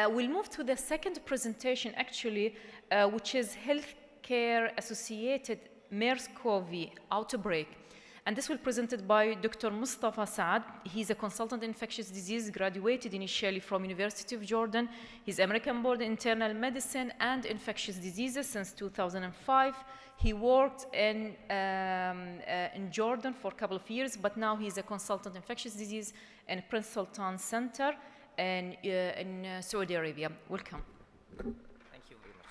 We'll move to the second presentation, actually, which is healthcare-associated MERS-CoV outbreak. And this will be presented by Dr. Mustafa Saad. He's a consultant in infectious disease, graduated initially from University of Jordan. He's American board in internal medicine and infectious diseases since 2005. He worked in Jordan for a couple of years, but now he's a consultant in infectious disease in Prince Sultan Center in Saudi Arabia. Welcome. Thank you very much.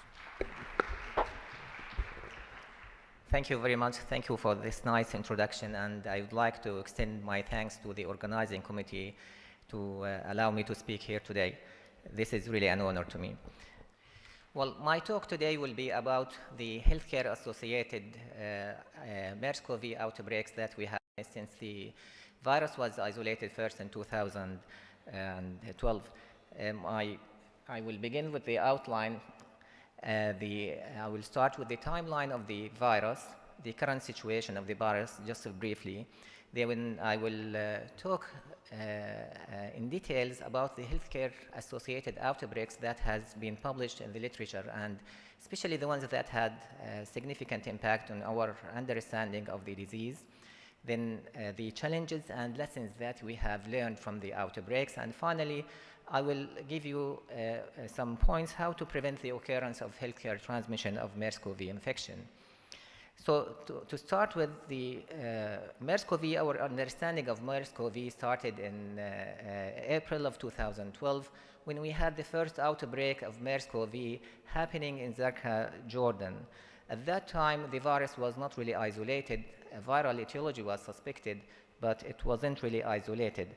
Thank you very much. Thank you for this nice introduction, and I would like to extend my thanks to the organizing committee to allow me to speak here today. This is really an honor to me. Well, my talk today will be about the healthcare-associated MERS-CoV outbreaks that we have since the virus was isolated first in 2012. I will begin with the outline. I will start with the timeline of the virus, the current situation of the virus, just briefly. Then I will talk in details about the healthcare-associated outbreaks that has been published in the literature, and especially the ones that had significant impact on our understanding of the disease. Then the challenges and lessons that we have learned from the outbreaks, and finally, I will give you some points how to prevent the occurrence of healthcare transmission of MERS-CoV infection. So to start with the MERS-CoV, our understanding of MERS-CoV started in April of 2012 when we had the first outbreak of MERS-CoV happening in Zarqa, Jordan. At that time, the virus was not really isolated. A viral etiology was suspected, but it wasn't really isolated.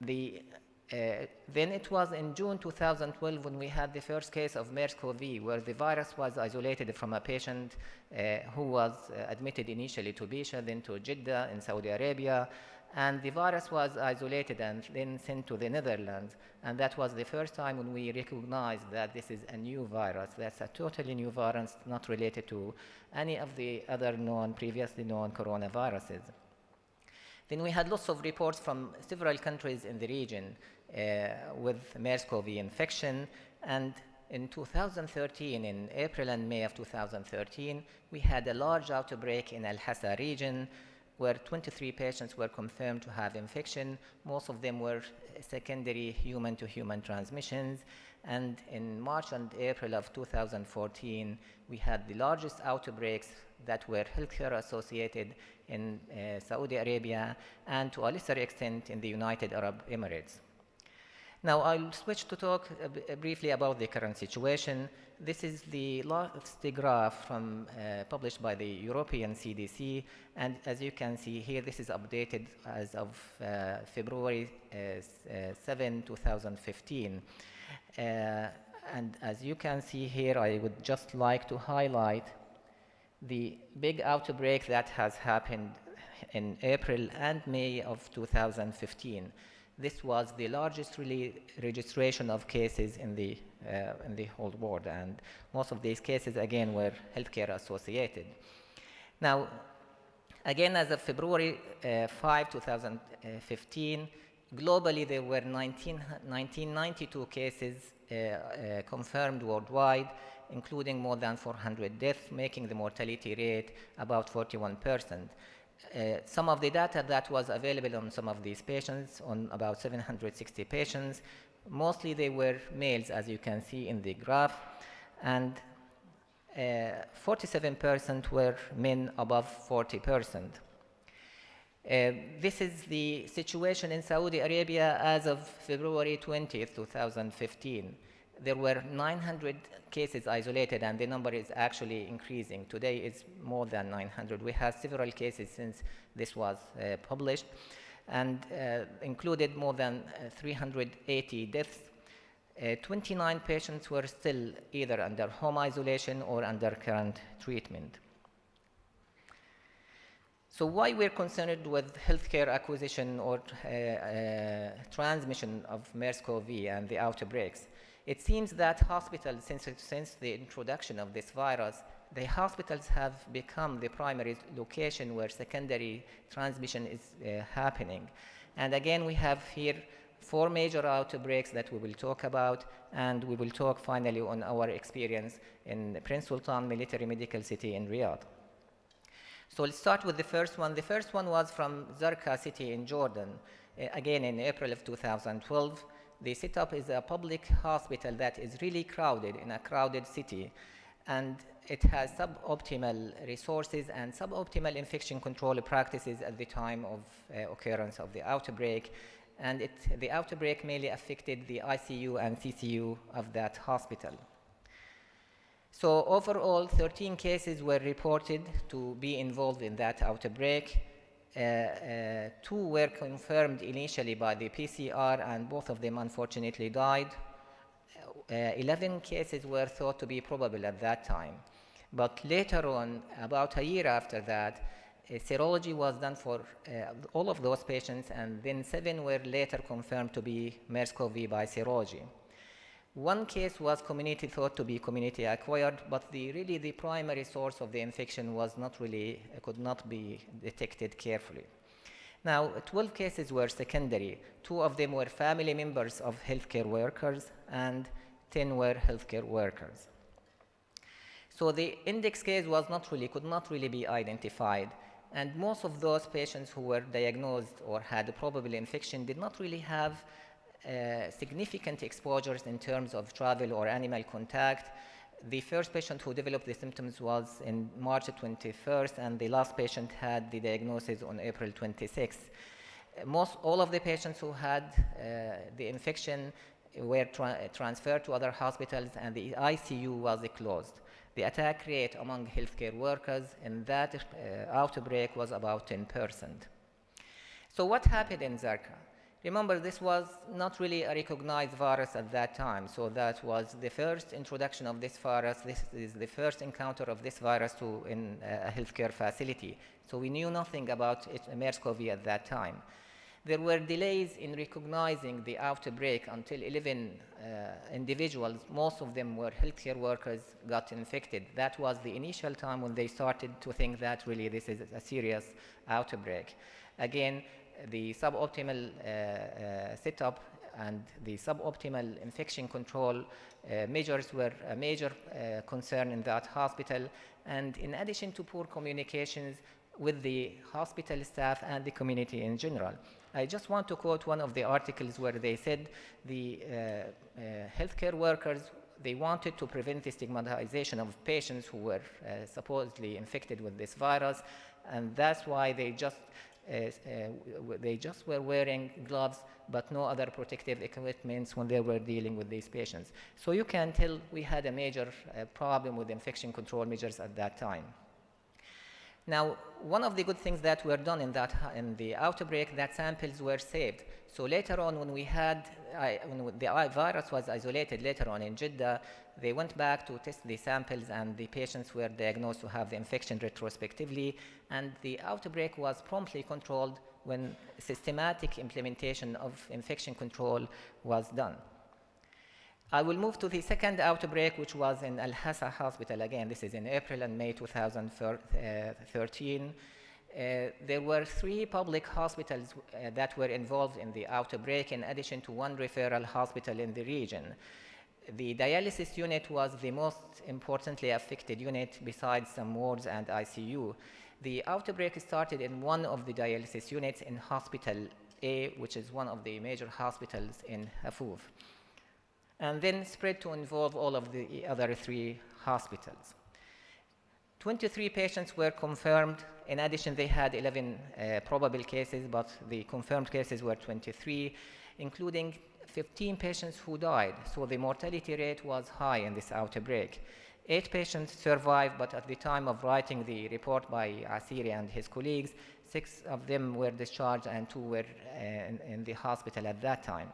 Then it was in June 2012 when we had the first case of MERS-CoV, where the virus was isolated from a patient who was admitted initially to Bisha, then to Jeddah in Saudi Arabia, and the virus was isolated and then sent to the Netherlands. And that was the first time when we recognized that this is a new virus. That's a totally new virus, not related to any of the other previously known coronaviruses. Then we had lots of reports from several countries in the region with MERS-CoV infection, and in 2013, in April and May of 2013, we had a large outbreak in Al-Hassa region where 23 patients were confirmed to have infection. Most of them were secondary human-to-human transmissions, and in March and April of 2014, we had the largest outbreaks that were healthcare associated in Saudi Arabia and to a lesser extent in the United Arab Emirates. Now I'll switch to talk briefly about the current situation. This is the last graph published by the European CDC, and as you can see here, this is updated as of February 7, 2015. And as you can see here, I would just like to highlight the big outbreak that has happened in April and May of 2015. This was the largest registration of cases in the whole world, and most of these cases, again, were healthcare associated. Now, again, as of February 5, 2015, globally there were 1992 cases confirmed worldwide, including more than 400 deaths, making the mortality rate about 41%. Some of the data that was available on some of these patients, on about 760 patients, mostly they were males, as you can see in the graph, and 47% were men above 40%. This is the situation in Saudi Arabia as of February 20th, 2015. There were 900 cases isolated, and the number is actually increasing. Today it's more than 900. We have several cases since this was published, and included more than 380 deaths. 29 patients were still either under home isolation or under current treatment. So why we're concerned with healthcare acquisition or transmission of MERS-CoV and the outbreaks? It seems that hospitals, since the introduction of this virus, the hospitals have become the primary location where secondary transmission is happening. And again, we have here 4 major outbreaks that we will talk about, and we will talk finally on our experience in Prince Sultan Military Medical City in Riyadh. So let's start with the first one. The first one was from Zarqa city in Jordan, again in April of 2012. The setup is a public hospital that is really crowded in a crowded city, and it has suboptimal resources and suboptimal infection control practices at the time of occurrence of the outbreak, and the outbreak mainly affected the ICU and CCU of that hospital. So overall, 13 cases were reported to be involved in that outbreak. 2 were confirmed initially by the PCR, and both of them unfortunately died. 11 cases were thought to be probable at that time. But later on, about a year after that, serology was done for all of those patients, and then 7 were later confirmed to be MERS-CoV by serology. 1 case was thought to be community acquired, but really the primary source of the infection could not be detected carefully. Now, 12 cases were secondary. 2 of them were family members of healthcare workers, and 10 were healthcare workers. So the index case could not really be identified, and most of those patients who were diagnosed or had a probable infection did not really have significant exposures in terms of travel or animal contact. The first patient who developed the symptoms was in March 21st, and the last patient had the diagnosis on April 26th. All of the patients who had the infection were transferred to other hospitals, and the ICU was closed. The attack rate among healthcare workers in that outbreak was about 10%. So what happened in Zarqa? Remember, this was not really a recognized virus at that time, so that was the first introduction of this virus. This is the first encounter of this virus in a healthcare facility. So we knew nothing about MERS-CoV at that time. There were delays in recognizing the outbreak until 11 individuals, most of them were healthcare workers, got infected. That was the initial time when they started to think that really this is a serious outbreak. Again, the suboptimal setup and the suboptimal infection control measures were a major concern in that hospital, and in addition to poor communications with the hospital staff and the community in general. I just want to quote one of the articles where they said the healthcare workers, they wanted to prevent the stigmatization of patients who were supposedly infected with this virus, and that's why they just were wearing gloves but no other protective equipment when they were dealing with these patients. So you can tell we had a major problem with infection control measures at that time. Now, one of the good things that were done in the outbreak, that samples were saved. So later on, when the virus was isolated later on in Jeddah, they went back to test the samples, and the patients were diagnosed to have the infection retrospectively, and the outbreak was promptly controlled when systematic implementation of infection control was done. I will move to the second outbreak, which was in Al-Hassa Hospital. Again, this is in April and May 2013. There were 3 public hospitals that were involved in the outbreak, in addition to 1 referral hospital in the region. The dialysis unit was the most importantly affected unit besides some wards and ICU. The outbreak started in one of the dialysis units in Hospital A, which is one of the major hospitals in Hafuf, and then spread to involve all of the other 3 hospitals. 23 patients were confirmed. In addition, they had 11 probable cases, but the confirmed cases were 23, including 15 patients who died. So the mortality rate was high in this outbreak. 8 patients survived, but at the time of writing the report by Asiri and his colleagues, 6 of them were discharged and 2 were in the hospital at that time.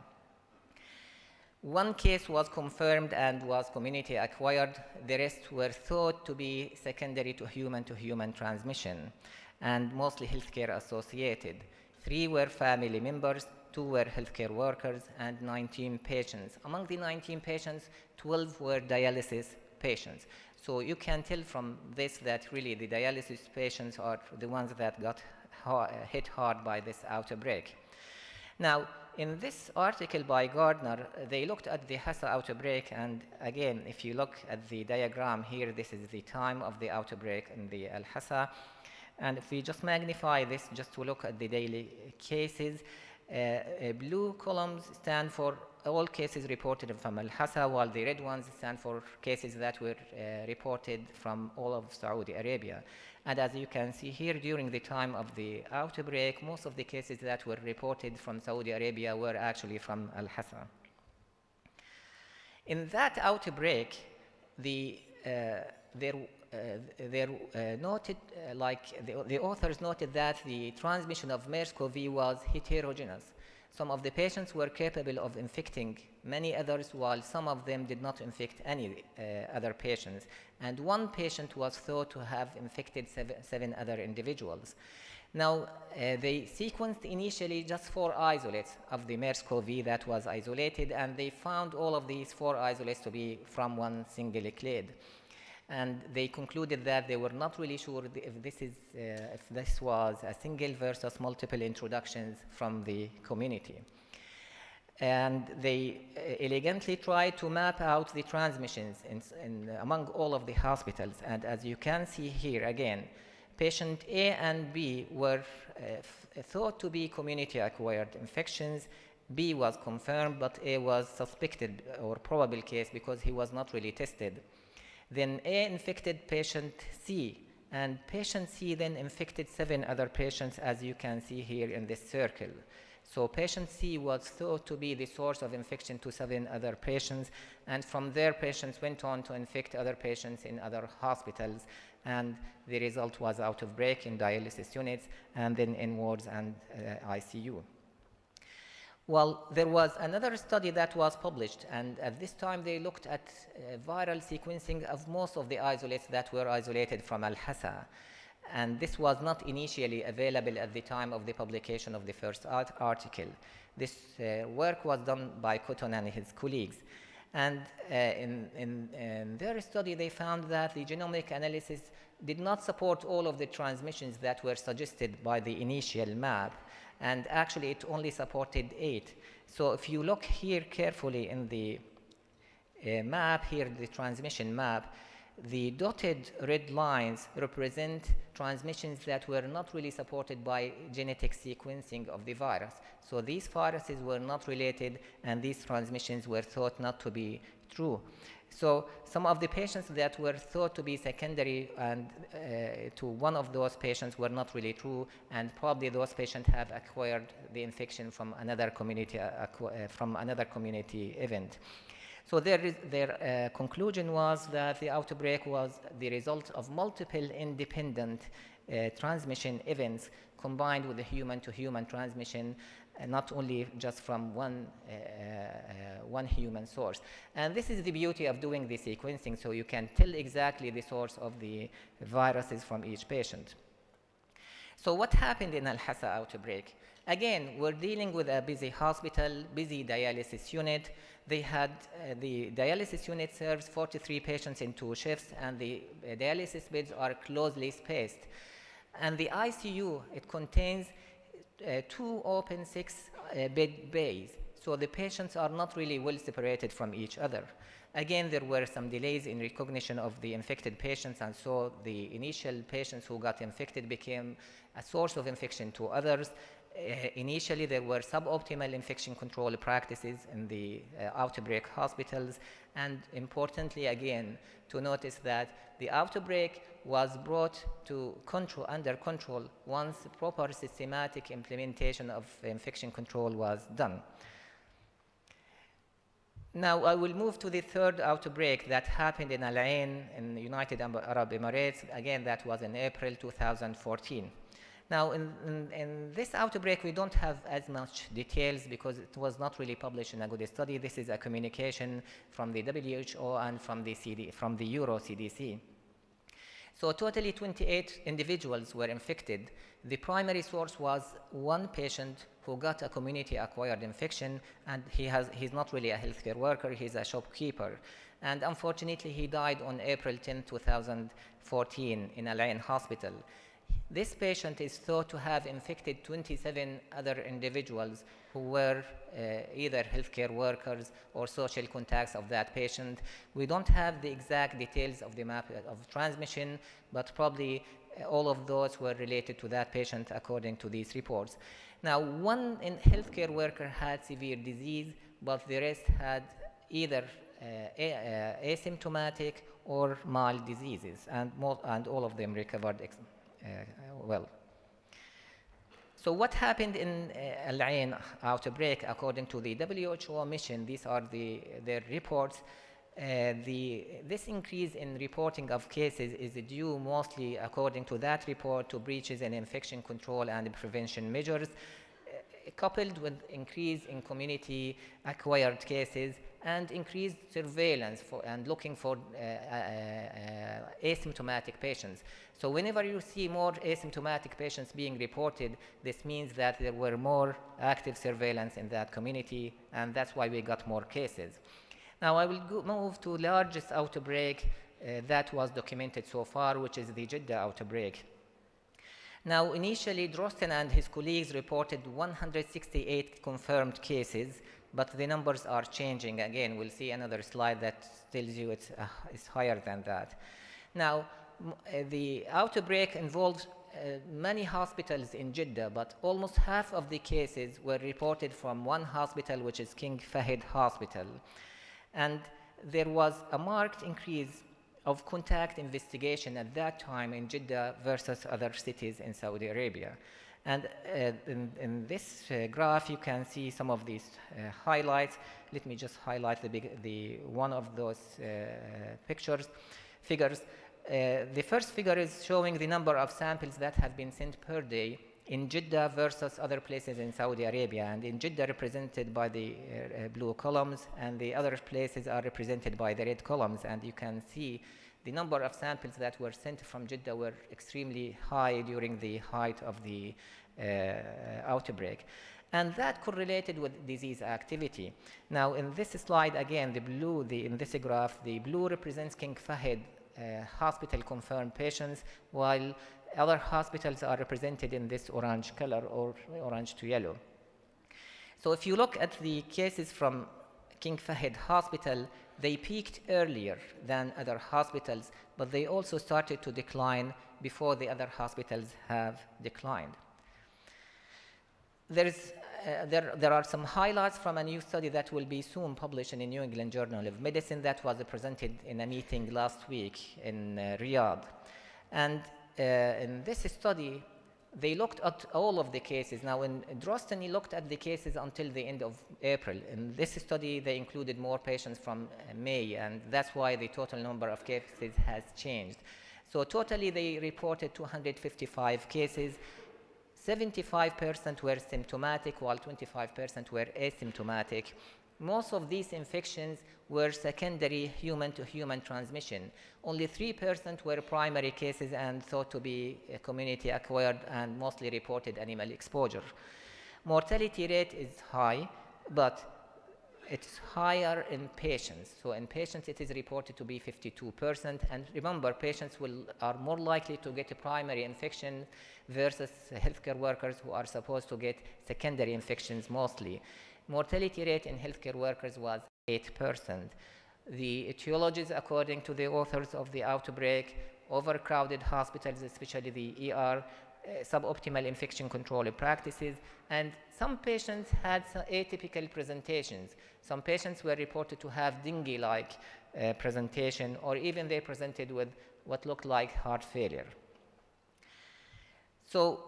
1 case was confirmed and was community acquired. The rest were thought to be secondary to human transmission and mostly healthcare associated. 3 were family members, 2 were healthcare workers, and 19 patients. Among the 19 patients, 12 were dialysis patients. So you can tell from this that really the dialysis patients are the ones that got hit hard by this outbreak. Now, in this article by Gardner, they looked at the Hassa outbreak, and again, if you look at the diagram here, this is the time of the outbreak in the Al-Hassa. And if we just magnify this, just to look at the daily cases, blue columns stand for all cases reported from Al-Hassa, while the red ones stand for cases that were reported from all of Saudi Arabia. And as you can see here, during the time of the outbreak, most of the cases that were reported from Saudi Arabia were actually from Al-Hassa. In that outbreak, the authors noted that the transmission of MERS-CoV was heterogeneous. Some of the patients were capable of infecting many others, while some of them did not infect any other patients. And one patient was thought to have infected seven other individuals. Now, they sequenced initially just 4 isolates of the MERS-CoV that was isolated, and they found all of these 4 isolates to be from one single clade. And they concluded that they were not really sure if this was a single versus multiple introductions from the community. And they elegantly tried to map out the transmissions among all of the hospitals. And as you can see here again, patient A and B were thought to be community-acquired infections. B was confirmed, but A was suspected or probable case because he was not really tested. Then A infected patient C, and patient C then infected 7 other patients, as you can see here in this circle. So patient C was thought to be the source of infection to 7 other patients, and from there patients went on to infect other patients in other hospitals, and the result was outbreak in dialysis units and then in wards and ICU. Well, there was another study that was published, and at this time they looked at viral sequencing of most of the isolates that were isolated from Al-Hassa. And this was not initially available at the time of the publication of the first article. This work was done by Cotton and his colleagues. And in their study, they found that the genomic analysis did not support all of the transmissions that were suggested by the initial map. And actually, it only supported 8. So if you look here carefully in the map, here the transmission map, the dotted red lines represent transmissions that were not really supported by genetic sequencing of the virus. So these viruses were not related, and these transmissions were thought not to be true. So some of the patients that were thought to be secondary and to one of those patients were not really true, and probably those patients have acquired the infection from another community event. So their conclusion was that the outbreak was the result of multiple independent transmission events combined with the human-to-human transmission, not only just from one human source. And this is the beauty of doing the sequencing, so you can tell exactly the source of the viruses from each patient. So what happened in Al-Hassa outbreak? Again, we're dealing with a busy hospital, busy dialysis unit. They had the dialysis unit serves 43 patients in 2 shifts, and the dialysis beds are closely spaced. And the ICU, it contains 2 open 6-bed bays. So the patients are not really well separated from each other. Again, there were some delays in recognition of the infected patients, and so the initial patients who got infected became a source of infection to others. Initially, there were suboptimal infection control practices in the outbreak hospitals, and importantly, again, to notice that the outbreak was brought to under control once proper systematic implementation of infection control was done. Now, I will move to the third outbreak that happened in Al Ain in the United Arab Emirates. Again, that was in April 2014. Now, in this outbreak, we don't have as much details because it was not really published in a good study. This is a communication from the WHO and from the Euro CDC. So totally 28 individuals were infected. The primary source was one patient who got a community-acquired infection, and he's not really a healthcare worker, he's a shopkeeper. And unfortunately, he died on April 10, 2014 in Al Ain Hospital. This patient is thought to have infected 27 other individuals who were either healthcare workers or social contacts of that patient. We don't have the exact details of the map of transmission, but probably all of those were related to that patient according to these reports. Now, one healthcare worker had severe disease, but the rest had either asymptomatic or mild diseases, and all of them recovered well. So what happened in Al Ain outbreak according to the WHO mission? These are their reports. This increase in reporting of cases is due mostly, according to that report, to breaches in infection control and prevention measures, coupled with increase in community-acquired cases and increased surveillance and looking for asymptomatic patients. So whenever you see more asymptomatic patients being reported, this means that there were more active surveillance in that community, and that's why we got more cases. Now I will move to largest outbreak that was documented so far, which is the Jeddah outbreak. Now, initially, Drosten and his colleagues reported 168 confirmed cases, but the numbers are changing. Again, we'll see another slide that tells you it's higher than that. Now, the outbreak involved many hospitals in Jeddah, but almost half of the cases were reported from one hospital, which is King Fahd Hospital. And there was a marked increase of contact investigation at that time in Jeddah versus other cities in Saudi Arabia. And in this graph, you can see some of these highlights. Let me just highlight one of those figures. The first figure is showing the number of samples that have been sent per day in Jeddah versus other places in Saudi Arabia. And in Jeddah, represented by the blue columns, and the other places are represented by the red columns. And you can see the number of samples that were sent from Jeddah were extremely high during the height of the outbreak. And that correlated with disease activity. Now, in this slide, again, in this graph, the blue represents King Fahd hospital confirmed patients, while other hospitals are represented in this orange color, or orange to yellow. So if you look at the cases from King Fahd Hospital, they peaked earlier than other hospitals, but they also started to decline before the other hospitals have declined. There are some highlights from a new study that will be soon published in the New England Journal of Medicine that was presented in a meeting last week in Riyadh. And in this study, they looked at all of the cases. Now, in Drosten, he looked at the cases until the end of April. In this study, they included more patients from May, and that's why the total number of cases has changed. So totally, they reported 255 cases. 75% were symptomatic, while 25% were asymptomatic. Most of these infections were secondary human-to-human transmission. Only 3% were primary cases and thought to be community-acquired and mostly reported animal exposure. Mortality rate is high, but it's higher in patients. So in patients, it is reported to be 52%. And remember, patients are more likely to get a primary infection versus healthcare workers who are supposed to get secondary infections mostly. Mortality rate in healthcare workers was 8%. The etiologies, according to the authors of the outbreak, overcrowded hospitals, especially the ER, suboptimal infection control practices, and some patients had some atypical presentations. Some patients were reported to have dengue-like presentation, or even they presented with what looked like heart failure. So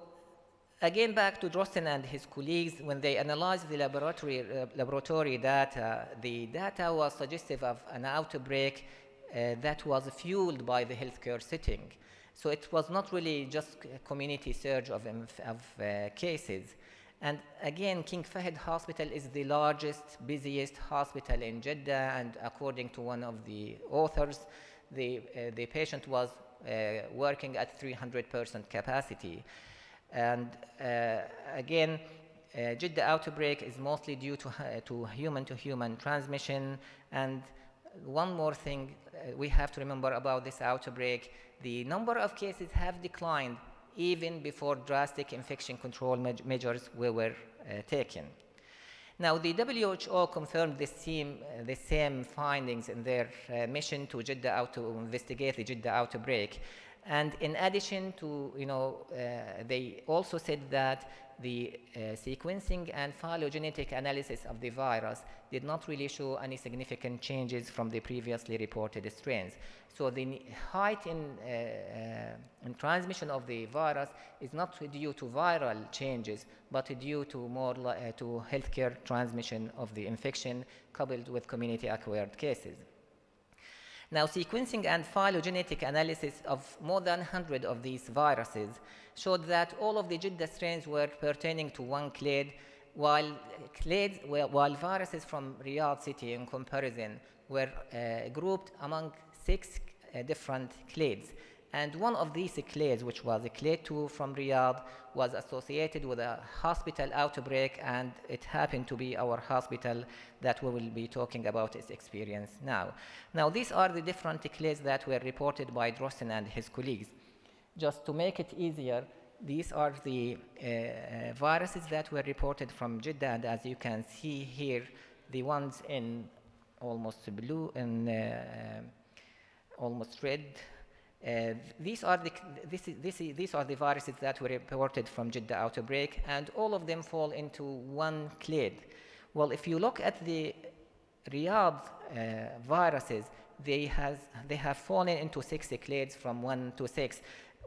again, back to Drosten and his colleagues, when they analyzed the laboratory data, the data was suggestive of an outbreak that was fueled by the healthcare setting. So it was not really just a community surge of cases. And again, King Fahd Hospital is the largest, busiest hospital in Jeddah, and according to one of the authors, the patient was working at 300% capacity. And again, Jeddah outbreak is mostly due to human-to-human transmission. And one more thing we have to remember about this outbreak, the number of cases have declined even before drastic infection control measures were taken. Now, the WHO confirmed the same findings in their mission to Jeddah to investigate the Jeddah outbreak. And in addition to, they also said that the sequencing and phylogenetic analysis of the virus did not really show any significant changes from the previously reported strains. So the height in transmission of the virus is not due to viral changes, but due to more to healthcare transmission of the infection coupled with community-acquired cases. Now, sequencing and phylogenetic analysis of more than 100 of these viruses showed that all of the Jeddah strains were pertaining to one clade, while viruses from Riyadh city in comparison were grouped among 6 different clades. And one of these clades, which was a clade 2 from Riyadh, was associated with a hospital outbreak, and it happened to be our hospital that we will be talking about its experience now. Now, these are the different clades that were reported by Drosten and his colleagues. Just to make it easier, these are the viruses that were reported from Jeddah, and as you can see here, the ones in almost blue and almost red. These are the viruses that were reported from Jeddah outbreak, and all of them fall into one clade. Well, if you look at the Riyadh viruses, they have fallen into 6 clades from 1 to 6.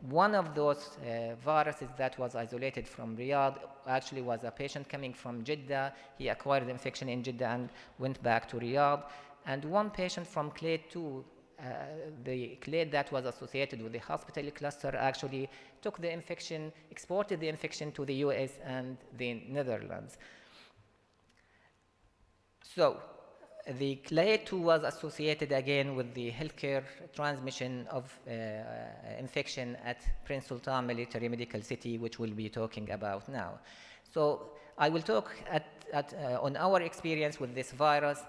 One of those viruses that was isolated from Riyadh actually was a patient coming from Jeddah. He acquired infection in Jeddah and went back to Riyadh. And one patient from clade 2, the clade that was associated with the hospital cluster, actually took the infection, exported the infection to the US and the Netherlands. So the clade 2 was associated again with the healthcare transmission of infection at Prince Sultan Military Medical City, which we'll be talking about now. So I will talk on our experience with this virus.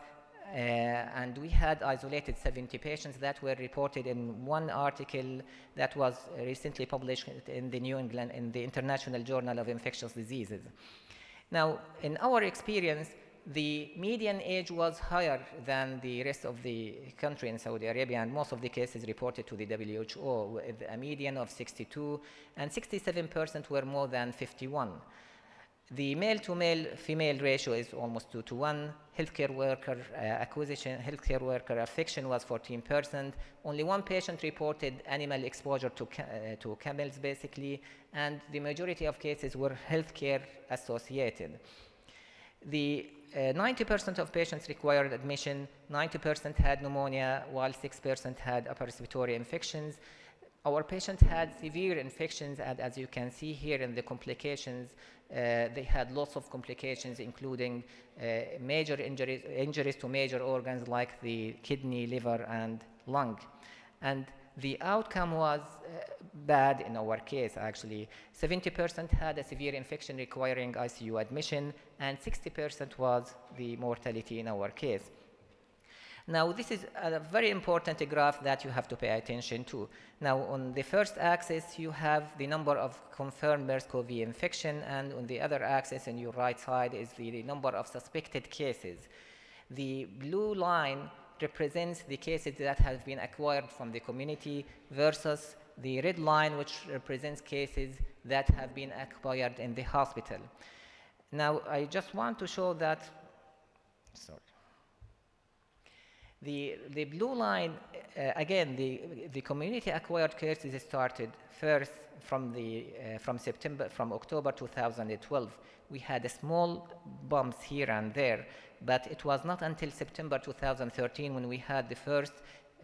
And we had isolated 70 patients that were reported in one article that was recently published in the New England, in the International Journal of Infectious Diseases. Now, in our experience, the median age was higher than the rest of the country in Saudi Arabia, and most of the cases reported to the WHO with a median of 62, and 67% were more than 51. The male-to-male-female ratio is almost 2 to 1. Healthcare worker affection was 14%. Only one patient reported animal exposure to camels, basically, and the majority of cases were healthcare associated. The 90% of patients required admission, 90% had pneumonia, while 6% had upper respiratory infections. Our patients had severe infections, and as you can see here in the complications, they had lots of complications, including major injuries to major organs like the kidney, liver, and lung. And the outcome was bad in our case, actually. 70% had a severe infection requiring ICU admission, and 60% was the mortality in our case. Now, this is a very important graph that you have to pay attention to. Now, on the first axis, you have the number of confirmed MERS-CoV infection, and on the other axis on your right side is the number of suspected cases. The blue line represents the cases that have been acquired from the community versus the red line, which represents cases that have been acquired in the hospital. Now, I just want to show that, sorry. The blue line, again, the community-acquired cases started first from October 2012. We had small bumps here and there, but it was not until September 2013 when we had the first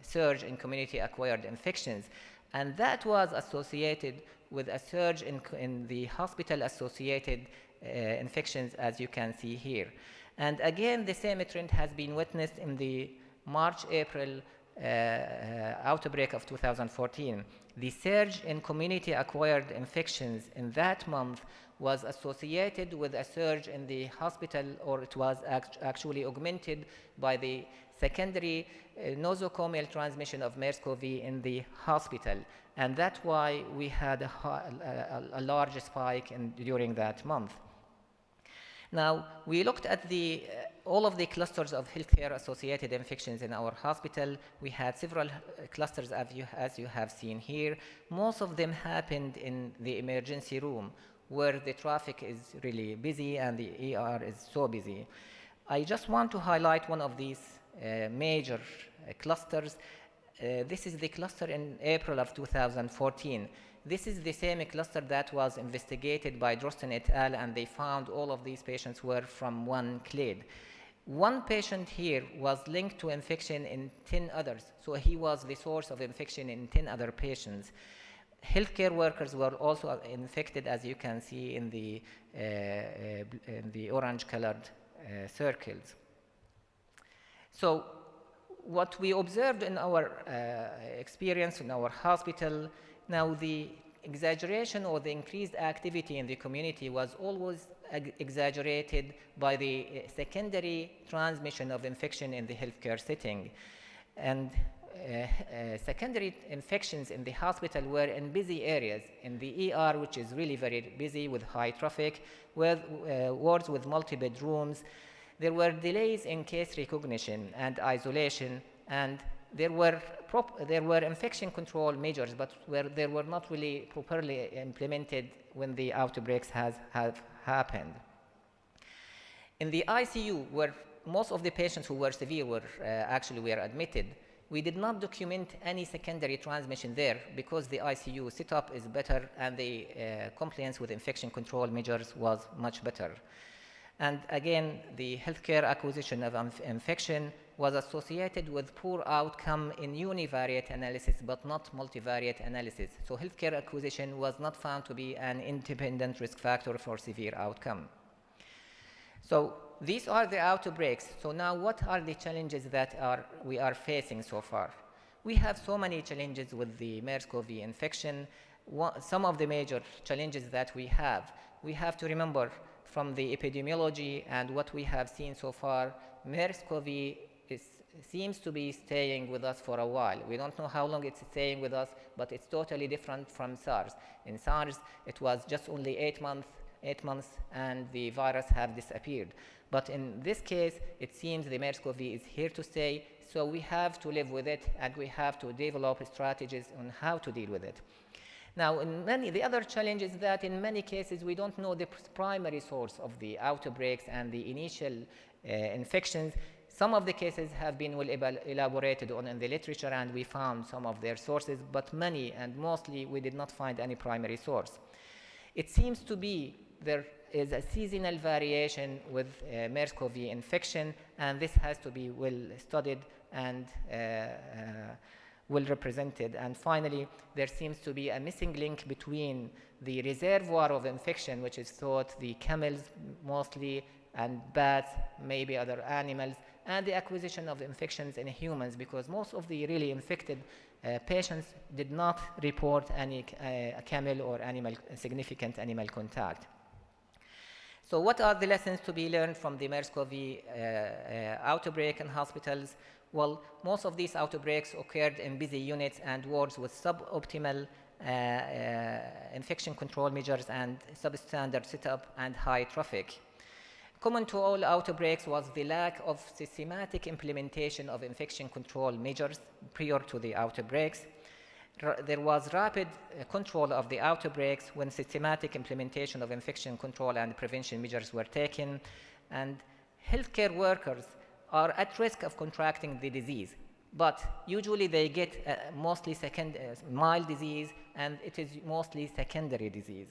surge in community-acquired infections, and that was associated with a surge in the hospital-associated infections, as you can see here. And again, the same trend has been witnessed in the March-April outbreak of 2014, the surge in community-acquired infections in that month was associated with a surge in the hospital, or it was actually augmented by the secondary nosocomial transmission of MERS-CoV in the hospital. And that's why we had a large spike during that month. Now, we looked at all of the clusters of healthcare-associated infections in our hospital. We had several clusters, as you have seen here. Most of them happened in the emergency room, where the traffic is really busy and the ER is so busy. I just want to highlight one of these major clusters. This is the cluster in April of 2014. This is the same cluster that was investigated by Drosten et al., and they found all of these patients were from one clade. One patient here was linked to infection in 10 others, so he was the source of infection in 10 other patients. Healthcare workers were also infected, as you can see in the orange-colored circles. So what we observed in our experience in our hospital, now the exaggeration or the increased activity in the community was always exaggerated by the secondary transmission of infection in the healthcare setting. And secondary infections in the hospital were in busy areas, in the ER, which is really very busy with high traffic, with wards with multi-bedrooms. There were delays in case recognition and isolation, and there were infection control measures, but they were not really properly implemented when the outbreaks have happened. In the ICU, where most of the patients who were severe were admitted, we did not document any secondary transmission there because the ICU setup is better and the compliance with infection control measures was much better. And again, the healthcare acquisition of infection was associated with poor outcome in univariate analysis, but not multivariate analysis. So healthcare acquisition was not found to be an independent risk factor for severe outcome. So these are the outbreaks. So now what are the challenges that we are facing so far? We have so many challenges with the MERS-CoV infection. Some of the major challenges that we have to remember from the epidemiology and what we have seen so far, MERS-CoV seems to be staying with us for a while. We don't know how long it's staying with us, but it's totally different from SARS. In SARS, it was just only 8 months, and the virus have disappeared. But in this case, it seems the MERS-CoV is here to stay, so we have to live with it, and we have to develop strategies on how to deal with it. Now, the other challenge is that in many cases, we don't know the primary source of the outbreaks and the initial infections. Some of the cases have been well elaborated on in the literature, and we found some of their sources, but many and mostly we did not find any primary source. It seems to be there is a seasonal variation with MERS-CoV infection, and this has to be well studied and well represented. And finally, there seems to be a missing link between the reservoir of infection, which is thought the camels mostly, and bats, maybe other animals, and the acquisition of infections in humans, because most of the really infected patients did not report any camel or significant animal contact. So what are the lessons to be learned from the MERS-CoV outbreak in hospitals? Well, most of these outbreaks occurred in busy units and wards with suboptimal infection control measures and substandard setup and high traffic. Common to all outbreaks was the lack of systematic implementation of infection control measures prior to the outbreaks. There was rapid control of the outbreaks when systematic implementation of infection control and prevention measures were taken, and healthcare workers are at risk of contracting the disease, but usually they get mostly mild disease, and it is mostly secondary disease.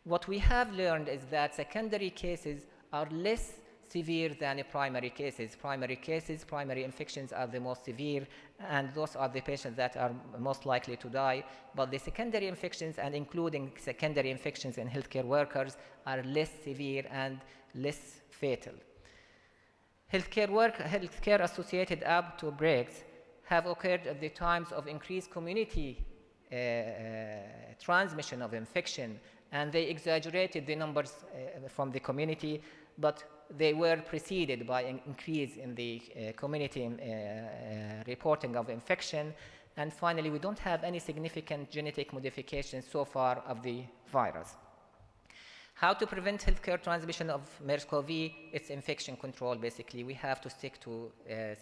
What we have learned is that secondary cases are less severe than primary cases. Primary infections are the most severe, and those are the patients that are most likely to die. But the secondary infections, and including secondary infections in healthcare workers, are less severe and less fatal. Healthcare-associated outbreaks have occurred at the times of increased community transmission of infection, and they exaggerated the numbers from the community, but they were preceded by an increase in the community reporting of infection. And finally, we don't have any significant genetic modifications so far of the virus. How to prevent healthcare transmission of MERS-CoV? It's infection control, basically. We have to stick to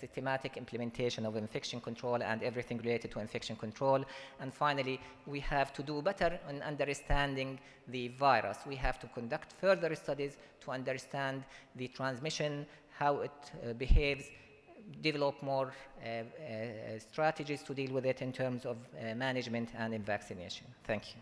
systematic implementation of infection control and everything related to infection control. And finally, we have to do better in understanding the virus. We have to conduct further studies to understand the transmission, how it behaves, develop more strategies to deal with it in terms of management and in vaccination. Thank you.